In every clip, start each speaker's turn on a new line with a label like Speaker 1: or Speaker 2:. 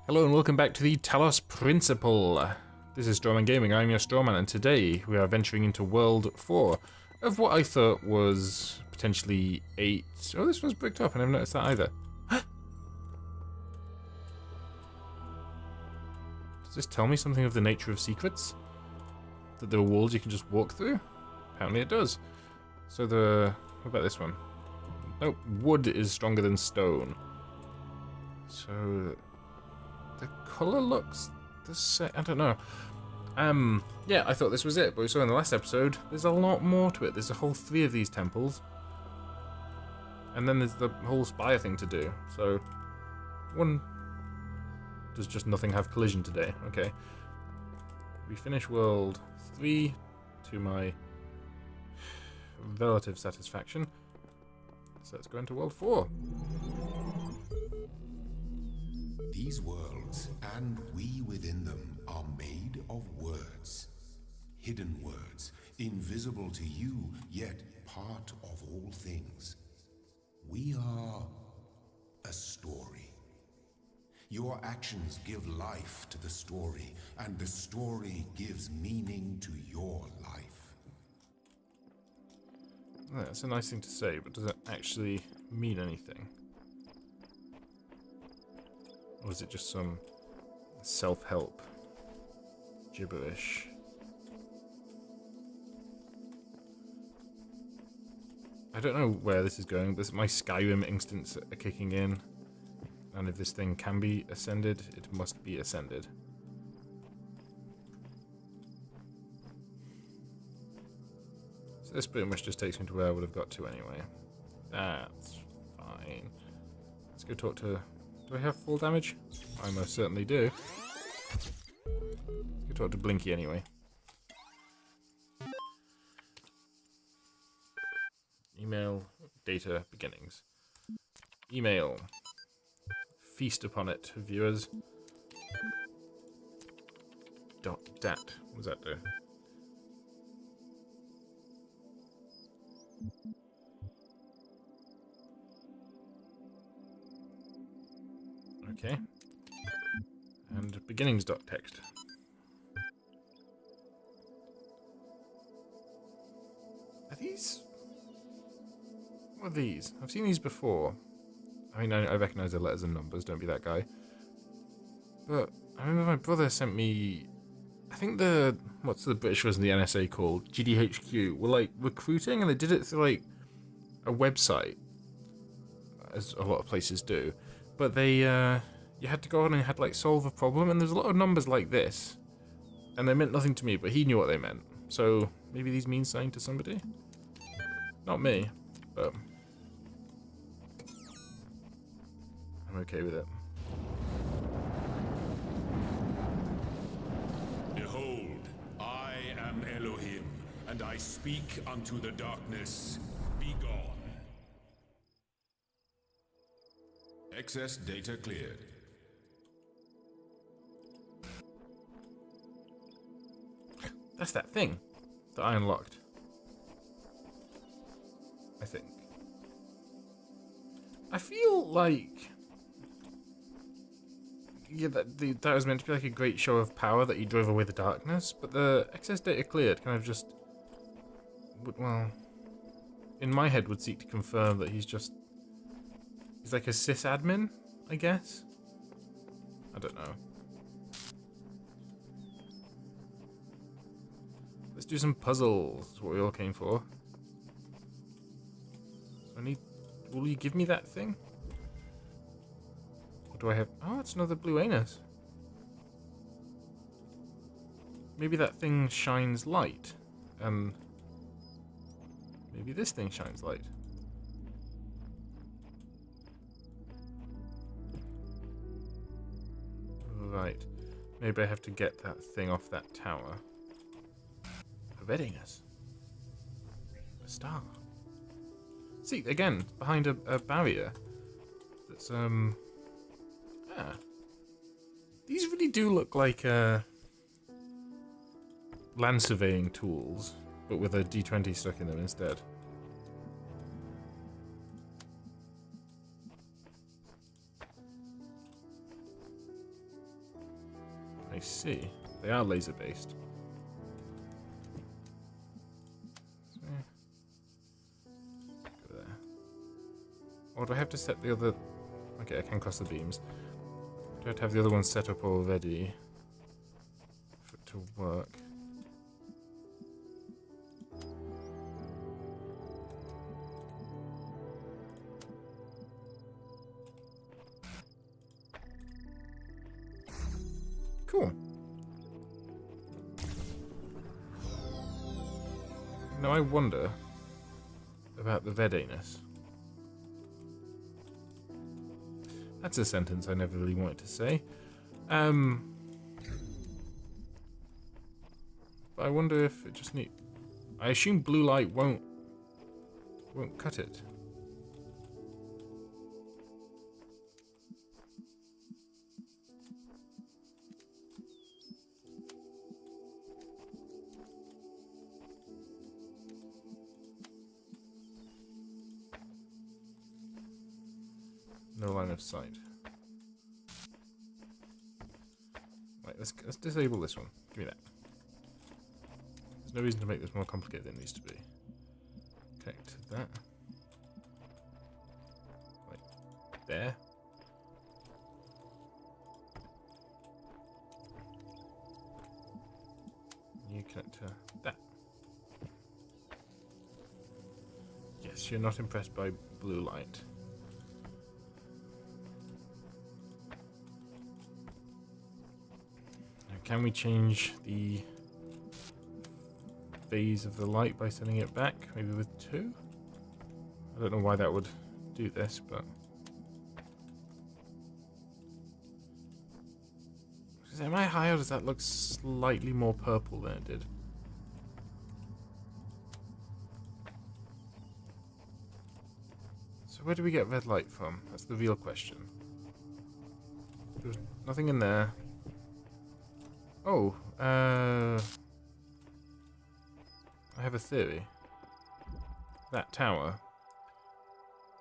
Speaker 1: Hello and welcome back to the Talos Principle. This is Strawman Gaming, I'm your Strawman, and today we are venturing into World 4 of what I thought was potentially 8... Oh, this one's bricked up, I never noticed that either. Does this tell me something of the nature of secrets? That there are walls you can just walk through? Apparently it does. So what about this one? Nope, wood is stronger than stone. So... the colour looks the same. I don't know. Yeah, I thought this was it, but we saw in the last episode, there's a lot more to it. There's a whole 3 of these temples. And then there's the whole spire thing to do. So, does just nothing have collision today? Okay. We finish world 3 to my relative satisfaction. So let's go into world 4.
Speaker 2: These worlds, and we within them, are made of words. Hidden words, invisible to you, yet part of all things. We are a story. Your actions give life to the story, and the story gives meaning to your life.
Speaker 1: That's a nice thing to say, but does it actually mean anything? Or is it just some self-help gibberish? I don't know where this is going, but my Skyrim instincts are kicking in. And if this thing can be ascended, it must be ascended. So this pretty much just takes me to where I would have got to anyway. That's fine. Let's go talk to... Do I have full damage? I most certainly do. Let's go talk to Blinky anyway. Email, data, beginnings. Email. Feast upon it, viewers. Dat. What does that do? Okay. And beginnings.text. Are these... What are these? I've seen these before. I mean, I recognise the letters and numbers, don't be that guy. But I remember my brother sent me... I think what's the British version of the NSA called? GDHQ. Were like recruiting, and they did it through like a website. As a lot of places do. But they, you had to go on and you had to, like, solve a problem, and there's a lot of numbers like this. And they meant nothing to me, but he knew what they meant. So, maybe these mean something to somebody? Not me, but... I'm okay with it.
Speaker 3: Behold, I am Elohim, and I speak unto the darkness. Be gone. Excess data cleared.
Speaker 1: That's that thing that I unlocked. I think. I feel like... Yeah, that was meant to be like a great show of power that he drove away the darkness, but the excess data cleared kind of just... Well... In my head would seek to confirm that he's like a sysadmin, I guess? I don't know. Let's do some puzzles. That's what we all came for. So will you give me that thing? Or do I have... Oh, it's another blue anus. Maybe that thing shines light. Maybe this thing shines light. Right. Maybe I have to get that thing off that tower. Forbidding us. A star. See, again, behind a barrier. That's, These really do look like, land surveying tools, but with a D20 stuck in them instead. I see. They are laser based. Go there. Or do I have to set the other... Okay, I can cross the beams. Do I have to have the other one set up already for it to work? Cool. Now I wonder about the Vedeness. That's a sentence I never really wanted to say. But I wonder if it just need... I assume blue light won't cut it. No line of sight. Right, let's disable this one. Give me that. There's no reason to make this more complicated than it needs to be. Connect to that. Right, there. You connect to that. Yes, you're not impressed by blue light. Can we change the phase of the light by setting it back? Maybe with 2? I don't know why that would do this, but... Am I high or does that look slightly more purple than it did? So where do we get red light from? That's the real question. There's nothing in there. Oh, I have a theory. That tower.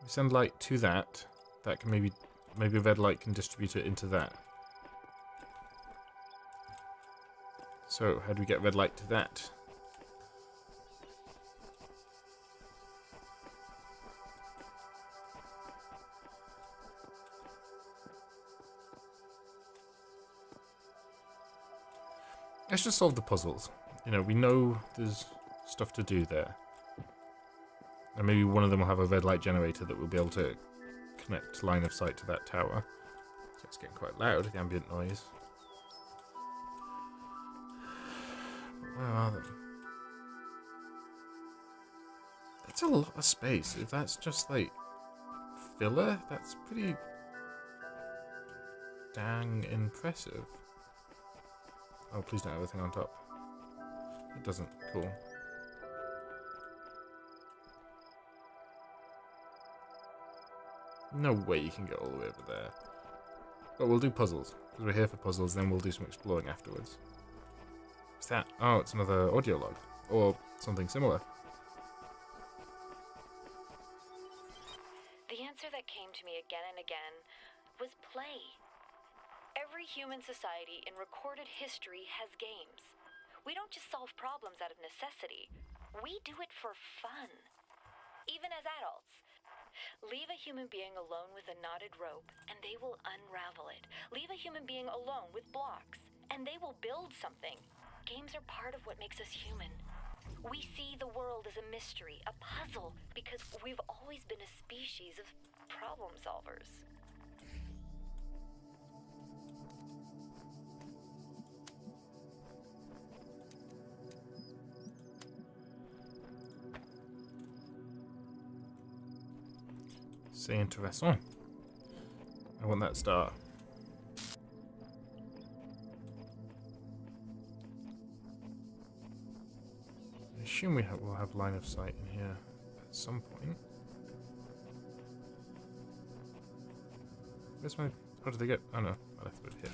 Speaker 1: We send light to that. That can maybe red light can distribute it into that. So, how do we get red light to that? Let's just solve the puzzles. You know, we know there's stuff to do there. And maybe one of them will have a red light generator that will be able to connect line of sight to that tower. So it's getting quite loud, the ambient noise. Where are they? That's a lot of space. If that's just like filler, that's pretty dang impressive. Oh, please don't have a thing on top. It doesn't. Cool. No way you can get all the way over there. But we'll do puzzles. Because we're here for puzzles, then we'll do some exploring afterwards. What's that? Oh, it's another audio log. Or something similar.
Speaker 4: The answer that came to me again and again was play. Every human society in recorded history has games. We don't just solve problems out of necessity. We do it for fun. Even as adults. Leave a human being alone with a knotted rope, and they will unravel it. Leave a human being alone with blocks, and they will build something. Games are part of what makes us human. We see the world as a mystery, a puzzle, because we've always been a species of problem solvers.
Speaker 1: C'est intéressant. I want that star. I assume we'll have line of sight in here at some point. Where's my... How did they get... Oh no, I left it here.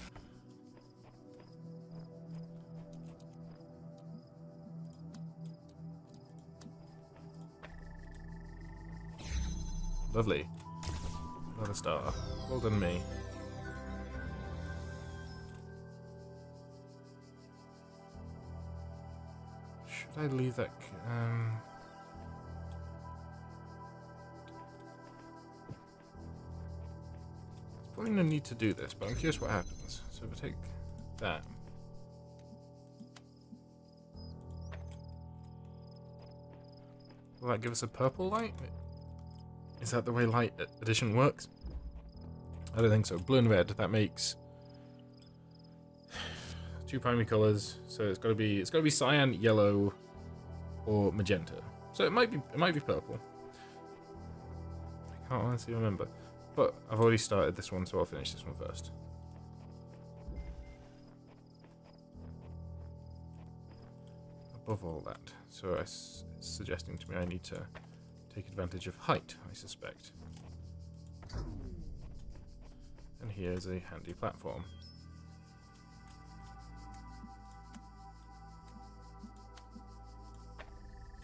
Speaker 1: Lovely. Another star. Well done, me. Did I leave that? There's probably no need to do this, but I'm curious what happens. So if I take that. Will that give us a purple light? Is that the way light addition works? I don't think so. Blue and red, that makes 2 primary colors. So it's got to be cyan, yellow, or magenta. So it might be purple. I can't honestly remember. But I've already started this one, so I'll finish this one first. Above all that. So it's suggesting to me I need to take advantage of height, I suspect. And here's a handy platform.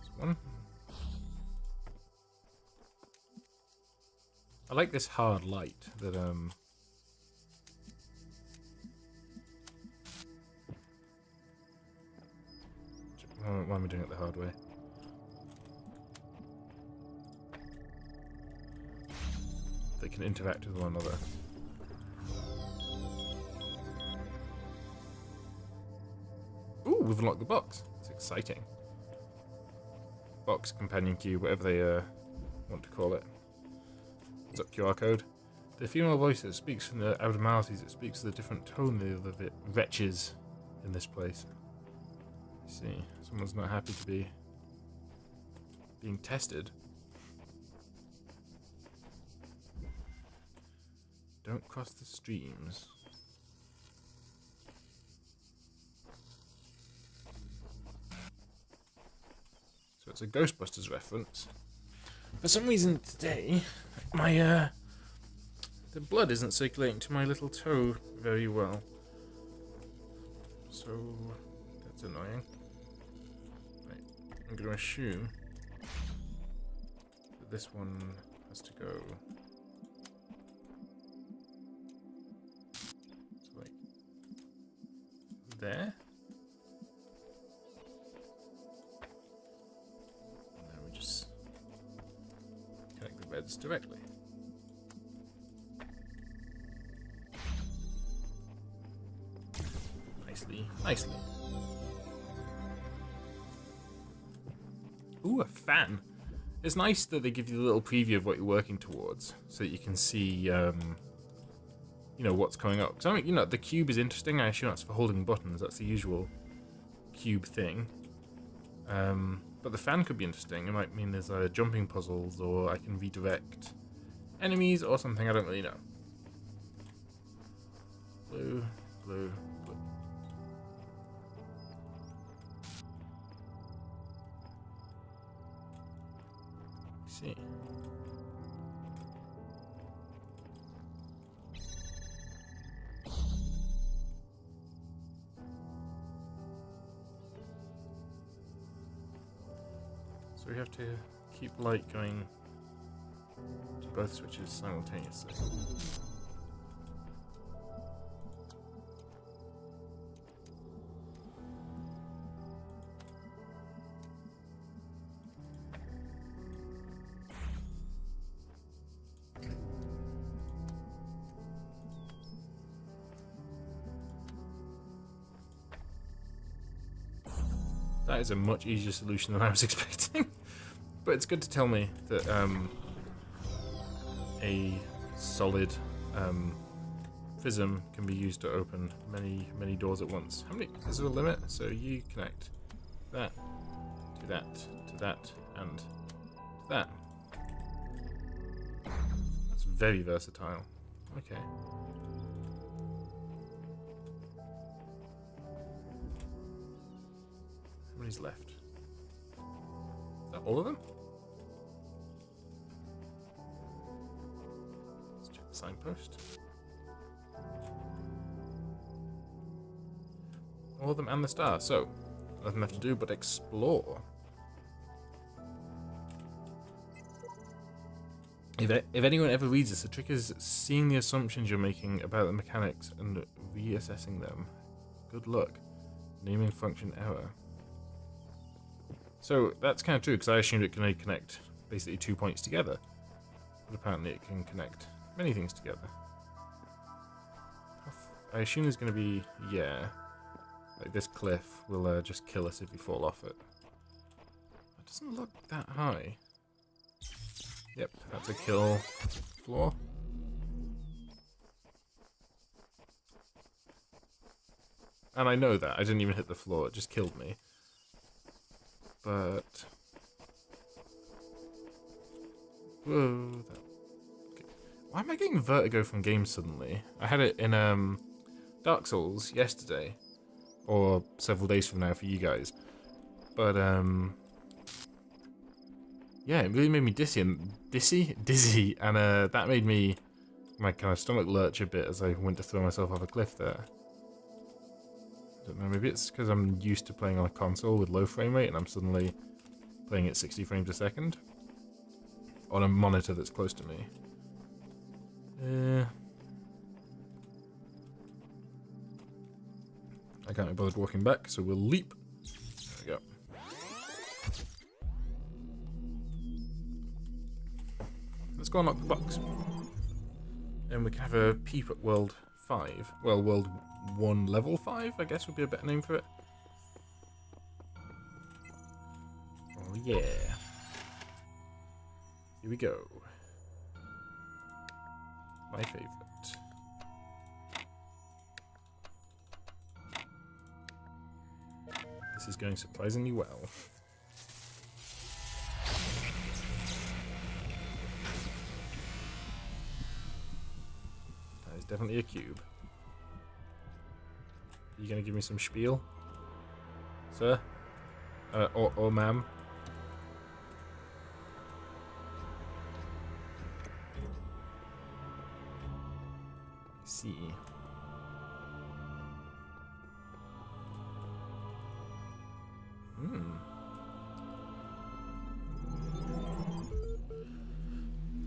Speaker 1: This one. I like this hard light that why am I doing it the hard way? They can interact with one another. Ooh, we've unlocked the box. It's exciting. Box, companion cube, whatever they want to call it. What's up, QR code? The female voice that speaks from the abnormalities, it speaks with a different tone than the other wretches in this place. I see. Someone's not happy to be being tested. Don't cross the streams. So it's a Ghostbusters reference. For some reason today, my the blood isn't circulating to my little toe very well. So that's annoying. Right, I'm going to assume that this one has to go. So like there. And then we just connect the beds directly. Nicely. Ooh, a fan. It's nice that they give you a little preview of what you're working towards, so that you can see, you know, what's coming up. Because I mean, you know, the cube is interesting. I assume that's for holding buttons. That's the usual cube thing. But the fan could be interesting. It might mean there's jumping puzzles, or I can redirect enemies, or something. I don't really know. Blue, blue, blue. See. So we have to keep light going to both switches simultaneously. That is a much easier solution than I was expecting. But it's good to tell me that a solid prism can be used to open many doors at once. How many? Is there a limit? So you connect that to that to that and to that. That's very versatile. Okay. How many's left? Is that all of them? Let's check the signpost. All of them and the star. So, nothing left to do but explore. If anyone ever reads this, the trick is seeing the assumptions you're making about the mechanics and reassessing them. Good luck. Naming function error. So that's kind of true, because I assumed it can only connect basically 2 points together. But apparently it can connect many things together. I assume there's going to be, yeah, like this cliff will just kill us if we fall off it. It doesn't look that high. Yep, that's a kill floor. And I know that. I didn't even hit the floor. It just killed me. But... Whoa. Okay. Why am I getting vertigo from games suddenly? I had it in Dark Souls yesterday. Or several days from now for you guys. But, yeah, it really made me dizzy. And that made my kind of stomach lurch a bit as I went to throw myself off a cliff there. I don't know, maybe it's because I'm used to playing on a console with low frame rate and I'm suddenly playing at 60 frames a second on a monitor that's close to me. I can't be bothered walking back, so we'll leap. There we go. Let's go unlock the box. And we can have a peep at World 5. Well, World 1 Level 5, I guess would be a better name for it. Oh yeah. Here we go. My favourite. This is going surprisingly well. That is definitely a cube. Are you going to give me some spiel? Sir? Or ma'am? I see.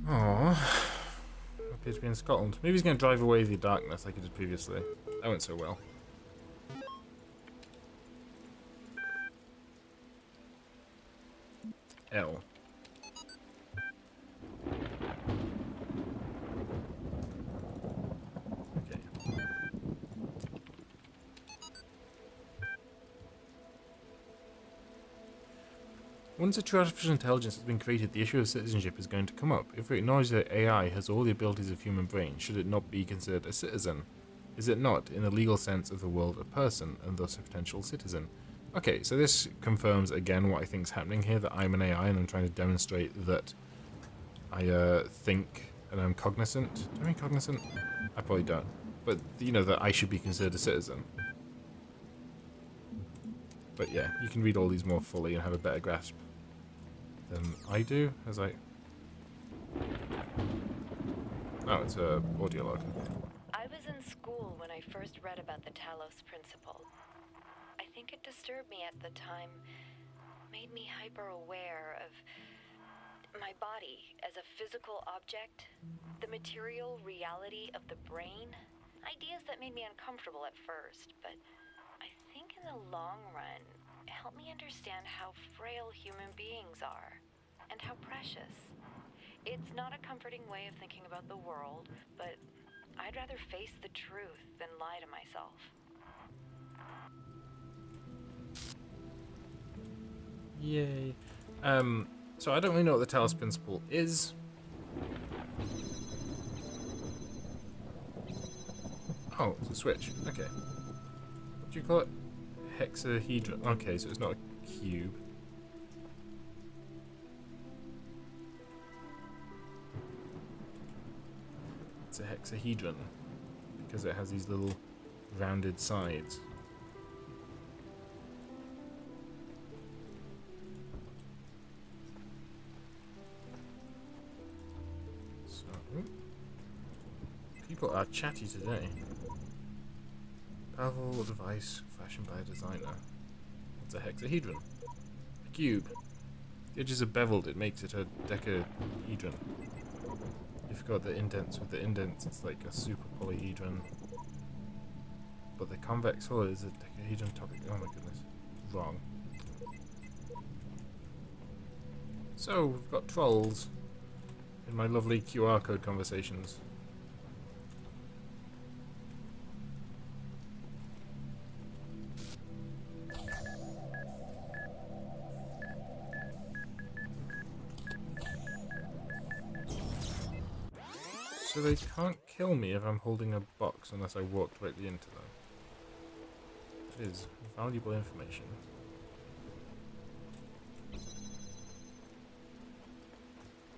Speaker 1: Oh, appears to be in Scotland. Maybe he's going to drive away the darkness like he did previously. That went so well. L. Okay. Once a true artificial intelligence has been created, the issue of citizenship is going to come up. If we acknowledge that AI has all the abilities of human brain, should it not be considered a citizen? Is it not, in the legal sense of the word, a person, and thus a potential citizen? Okay, so this confirms again what I think is happening here, that I'm an AI and I'm trying to demonstrate that I think and I'm cognizant. Do I mean cognizant? I probably don't. But, you know, that I should be considered a citizen. But yeah, you can read all these more fully and have a better grasp than I do, as I... Oh, it's a audio log.
Speaker 4: I was in school when I first read about the Talos Principle. I think it disturbed me at the time, made me hyper-aware of my body as a physical object, the material reality of the brain. Ideas that made me uncomfortable at first, but I think in the long run, it helped me understand how frail human beings are, and how precious. It's not a comforting way of thinking about the world, but I'd rather face the truth than lie to myself.
Speaker 1: Yay. So I don't really know what the Talos Principle is. Oh, it's a switch. Okay. What do you call it? Hexahedron. Okay, so it's not a cube. It's a hexahedron because it has these little rounded sides. So, people are chatty today. Powerful device fashioned by a designer. It's a hexahedron. A cube. The edges are beveled, it makes it a decahedron. You forgot the indents. With the indents, it's like a super polyhedron. But the convex hull is a decahedron topic. Oh my goodness. Wrong. So, we've got trolls in my lovely QR code conversations. So they can't kill me if I'm holding a box unless I walk directly into them. That is valuable information.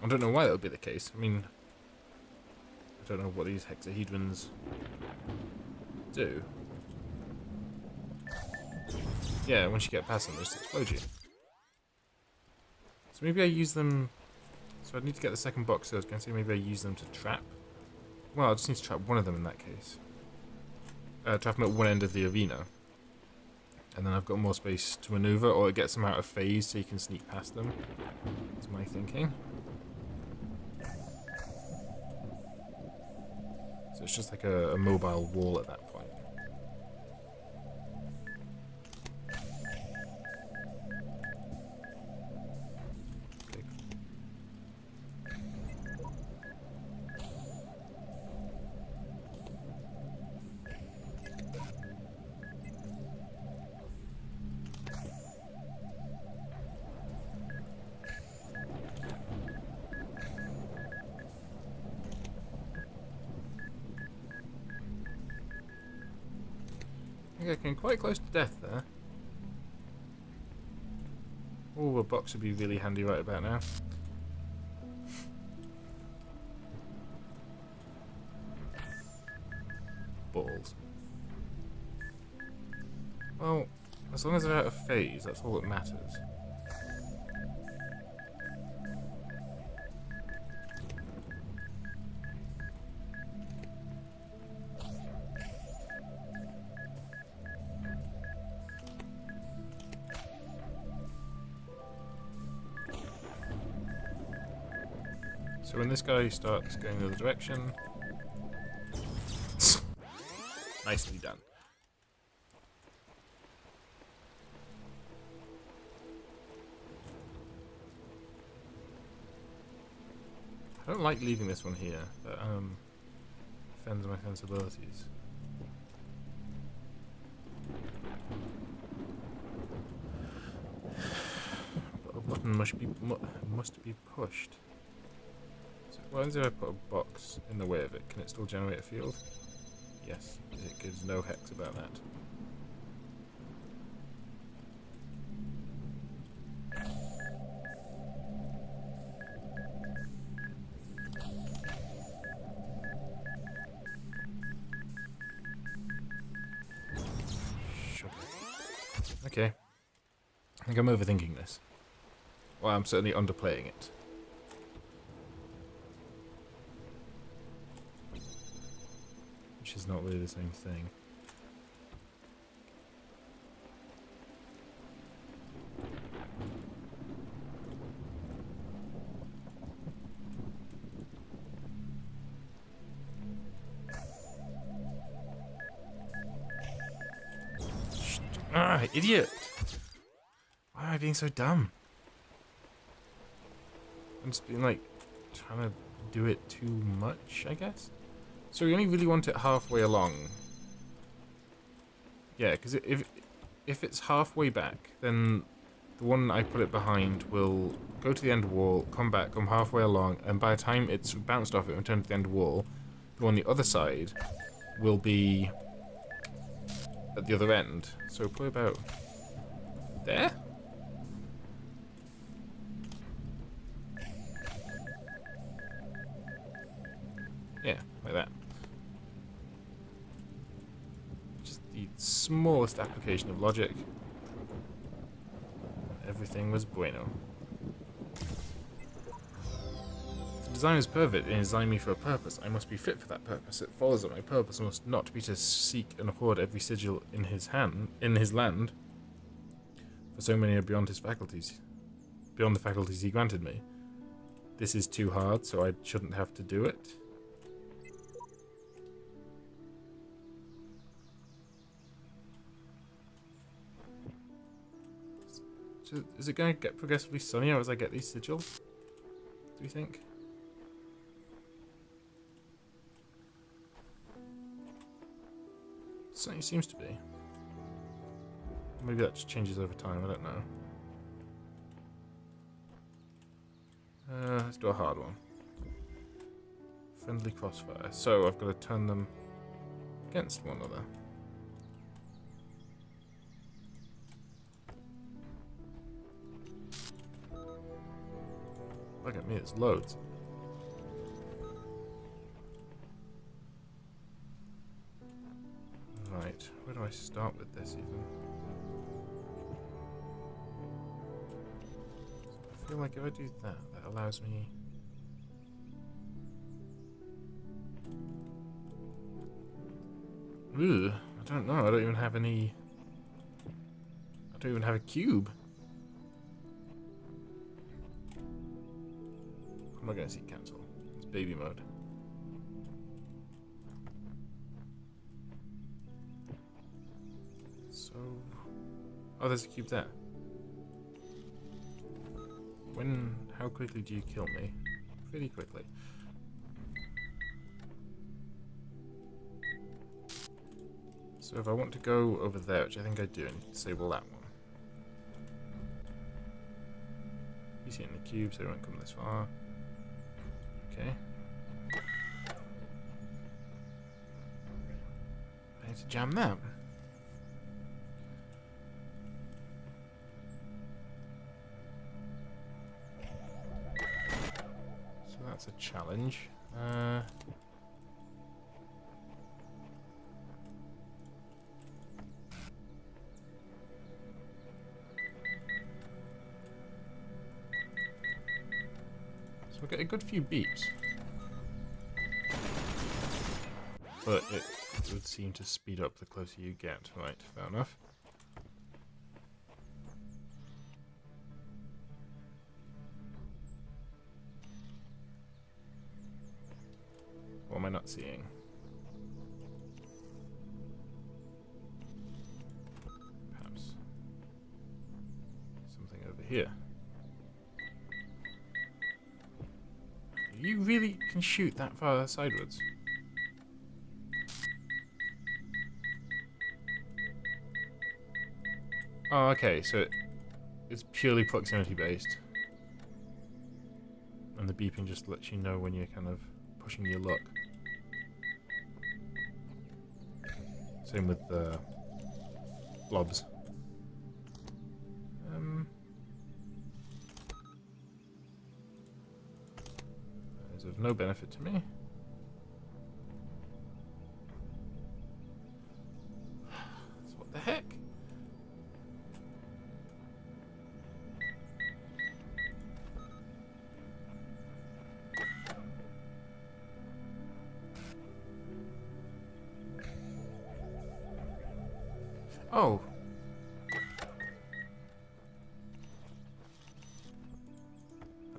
Speaker 1: I don't know why that would be the case. I mean, I don't know what these hexahedrons do. Yeah, once you get past them, they just explode you. So maybe I use them... So I need to get the second box, so I was going to say maybe I use them to trap. Well, I just need to trap one of them in that case. Trap them at one end of the arena. And then I've got more space to maneuver, or it gets them out of phase so you can sneak past them. That's my thinking. So it's just like a mobile wall at that point. Okay. I think I came quite close to death there. Oh, a box would be really handy right about now. Balls. Well, as long as they're out of phase, that's all that matters. So when this guy starts going the other direction... Nicely done. I don't like leaving this one here, but offends my sensibilities. But a button must be pushed. So what happens if I put a box in the way of it? Can it still generate a field? Yes, it gives no hex about that. Sugar. Okay. I think I'm overthinking this. Well, I'm certainly underplaying it. Which is not really the same thing. Ah, idiot! Why am I being so dumb? I'm just being like, trying to do it too much, I guess? So we only really want it halfway along. Yeah, because if it's halfway back, then the one I put it behind will go to the end wall, come back, come halfway along, and by the time it's bounced off it and returned to the end wall, the one on the other side will be at the other end. So probably about there? Yeah, like that. Just the smallest application of logic. Everything was bueno. The design is perfect and designed me for a purpose. I must be fit for that purpose. It follows that my purpose must not be to seek and hoard every sigil in his land. For so many are beyond his faculties. Beyond the faculties he granted me. This is too hard, so I shouldn't have to do it. Is it going to get progressively sunnier as I get these sigils? Do you think? Certainly seems to be. Maybe that just changes over time, I don't know. Let's do a hard one. Friendly crossfire. So I've got to turn them against one another. Look at me, it's loads. Right, where do I start with this even? I feel like if I do that, that allows me... Ugh, I don't know, I don't even have any... I don't even have a cube. I'm not going to see cancel. It's baby mode. So... Oh, there's a cube there. How quickly do you kill me? Pretty quickly. So if I want to go over there, which I think I do, and disable that one. He's hitting the cube, so he won't come this far. Okay. I need to jam that. So that's a challenge. So we'll get a good few beats. But it would seem to speed up the closer you get. Right, fair enough. What am I not seeing? Perhaps something over here. You really can shoot that far sideways? Oh, okay, so it's purely proximity based. And the beeping just lets you know when you're kind of pushing your luck. Same with the blobs. That is of no benefit to me. So what the heck? Oh.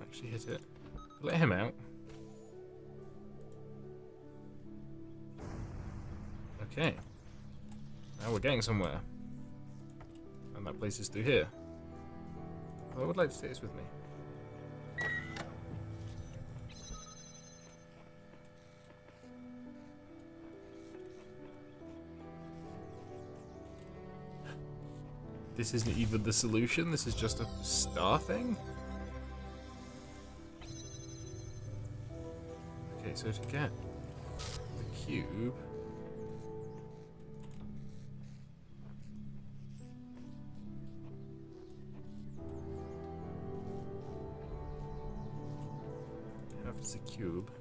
Speaker 1: Actually hit it. Let him out. Okay. Now we're getting somewhere. And that place is through here. Well, I would like to take this with me. This isn't even the solution, this is just a star thing? Okay, so to get the cube... Half is a cube.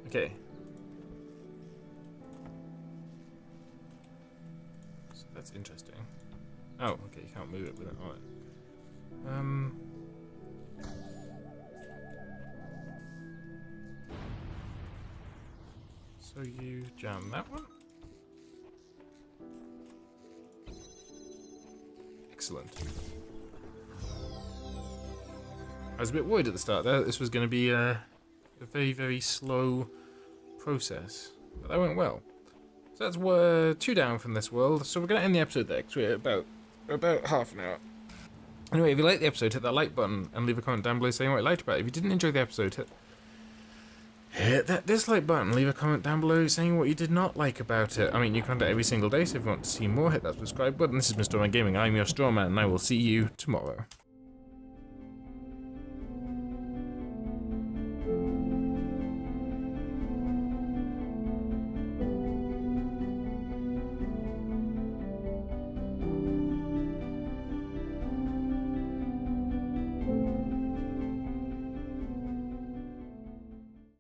Speaker 1: Okay. That's interesting. Oh, okay, you can't move it with it on it. So you jam that one? Excellent. I was a bit worried at the start there. This was going to be a very, very slow process. But that went well. So that's 2 down from this world. So we're going to end the episode there, because we're about half an hour. Anyway, if you liked the episode, hit that like button and leave a comment down below saying what you liked about it. If you didn't enjoy the episode, hit that dislike button. Leave a comment down below saying what you did not like about it. I mean, you can do it every single day, so if you want to see more, hit that subscribe button. This is Mr. Strawman Gaming. I'm your Strawman, and I will see you tomorrow.